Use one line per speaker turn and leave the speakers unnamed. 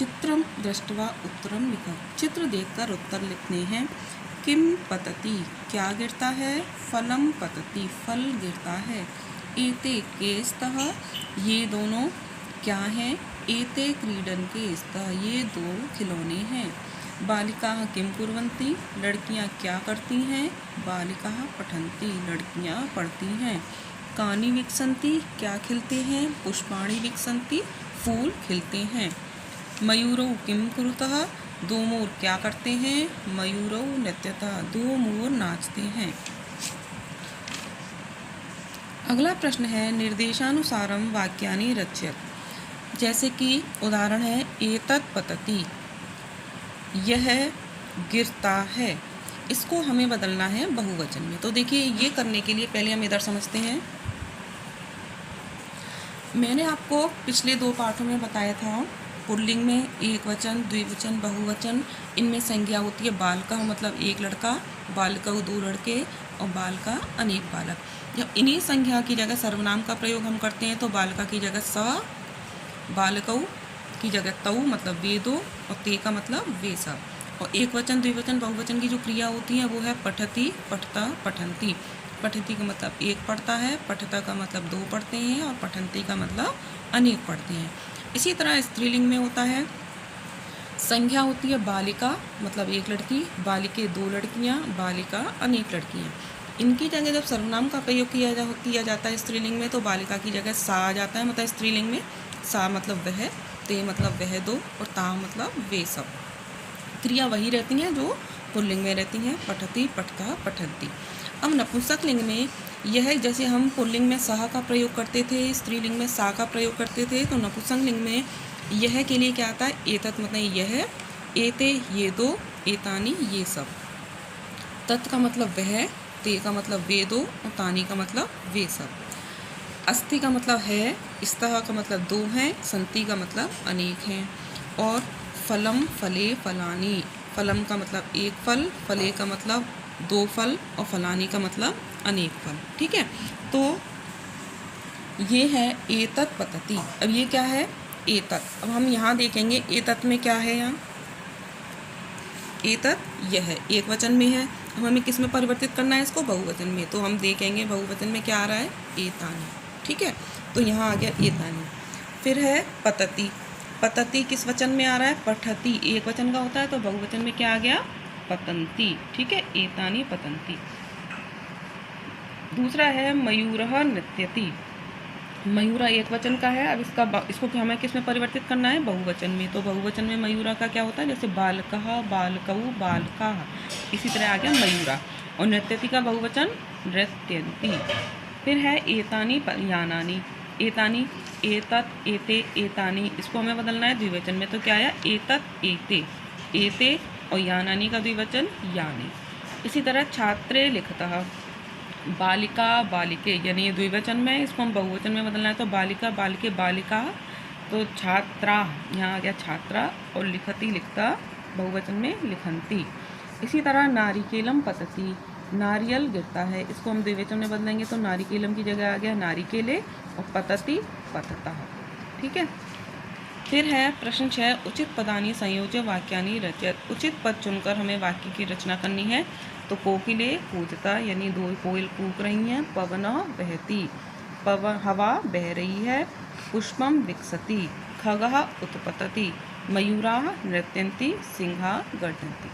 चित्रम दृष्ट्वा उत्तरम लिखा, चित्र देखकर उत्तर लिखने हैं। किम पतति, क्या गिरता है? फलम पतति, फल गिरता है। एते केस्तः, ये दोनों क्या हैं? एते क्रीडनके स्तः, ये दो खिलौने हैं। बालिकाः किं कुर्वन्ति, लड़कियां क्या करती हैं? बालिकाः पठन्ति, लड़कियां पढ़ती हैं। कानि विकसन्ति, क्या खिलते हैं? पुष्पाणि विकसन्ति, फूल खिलते हैं। मयूरौ किं कुरुतः, दो मोर क्या करते हैं? मयूरौ नृत्यतः, दो मोर नाचते हैं। अगला प्रश्न है निर्देशानुसारम वाक्यानि रचयत। जैसे कि उदाहरण है एतत् पतति, यह गिरता है, इसको हमें बदलना है बहुवचन में। तो देखिए ये करने के लिए पहले हम इधर समझते हैं। मैंने आपको पिछले 2 पाठों में बताया था पुल्लिंग में एक वचन, द्विवचन, बहुवचन, इनमें संज्ञा होती है बालका मतलब एक लड़का, बालकौ 2 लड़के और बालका अनेक बालक। जब इन्हीं संज्ञा की जगह सर्वनाम का प्रयोग हम करते हैं तो बालका की जगह स, बालकौ की जगह तौ मतलब वे दो और ते का मतलब वे सब। और एक वचन, द्विवचन, बहुवचन की जो क्रिया होती है वो है पठति, पठता, पठन्ति। पठति का मतलब एक पढ़ता है, पठता का मतलब 2 पढ़ते हैं और पठन्ति का मतलब अनेक पढ़ते हैं। इसी तरह स्त्रीलिंग में होता है संज्ञा होती है बालिका मतलब एक लड़की, बालिके 2 लड़कियां, बालिका अनेक लड़कियां। इनकी जगह जब सर्वनाम का प्रयोग किया जाता है स्त्रीलिंग में तो बालिका की जगह सा आ जाता है। मतलब स्त्रीलिंग में सा मतलब वह, ते मतलब वह दो और ता मतलब वे सब। क्रिया वही रहती हैं जो पुल्लिंग में रहती हैं, पठति, पठता, पठन्ति। अब नपुंसक लिंग में यह, जैसे हम पुल्लिंग में सह का प्रयोग करते थे, स्त्रीलिंग में सा का प्रयोग करते थे, तो नपुंसक लिंग में यह के लिए क्या आता है? एतत् मतलब यह, एते ये दो, एतानी ये सब। तत् का मतलब वह, ते का मतलब वे दो और तानी का मतलब वे सब। अस्ति का मतलब है, स्तः का मतलब 2 हैं, सन्ति का मतलब अनेक हैं। और फलम, फले, फलानी, फलम का मतलब एक फल, फले का मतलब 2 फल और फलानी का मतलब अनेक फल। ठीक है, तो ये है एतत् पतति। अब ये क्या है? एतत्। अब हम यहाँ देखेंगे एतत् में क्या है। यहाँ एतत् यह है, एक वचन में है। अब हमें किस में परिवर्तित करना है इसको? बहुवचन में। तो हम देखेंगे बहुवचन में क्या आ रहा है? एतानि। ठीक है, तो यहाँ आ गया एतानि। फिर है पतति। पतति किस वचन में आ रहा है? पठति, एक वचन का होता है, तो बहुवचन में क्या आ गया? पतन्ति। ठीक है, एतानि पतन्ति। दूसरा है मयूरः नृत्यति। मयूरा एक वचन का है। अब इसको हमें किस में परिवर्तित करना है? बहुवचन में। तो बहुवचन में मयूरा का क्या होता है? जैसे बालकः, बालकौ, बालकाः, इसी तरह आ गया मयूरा। और नृत्यति का बहुवचन नृत्यन्ति। फिर है एतानि यानानि। एतानि, एतत्, एते, एतानि, इसको हमें बदलना है द्विवचन में। तो क्या आया? एतत्, एते, एते और यानानि का द्विवचन यानि। इसी तरह छात्रे लिखतः। बालिका, बालिके, यानी ये द्विवचन में, इसको हम बहुवचन में बदलना है। तो बालिका, बालिके, बालिका, तो छात्रा, यहाँ आ गया छात्रा। और लिखति, लिखता, बहुवचन में लिखन्ति। इसी तरह नारिकेलम पतति, नारियल गिरता है, इसको हम द्विवचन में बदलेंगे तो नारिकेलम की जगह आ गया नारिकेले और पतति, पतता। ठीक है, फिर है प्रश्न 6, उचित पदानि संयोज्य वाक्यानि रचयत। उचित पद चुनकर हमें वाक्य की रचना करनी है। तो कोकिले कूजता, यानी 2 कोयल कूक रही हैं। पवना बहती, हवा बह रही है। पुष्पम विकसति, खगः उत्पतति, मयूराः नृत्यन्ति, सिंहा गर्जन्ति।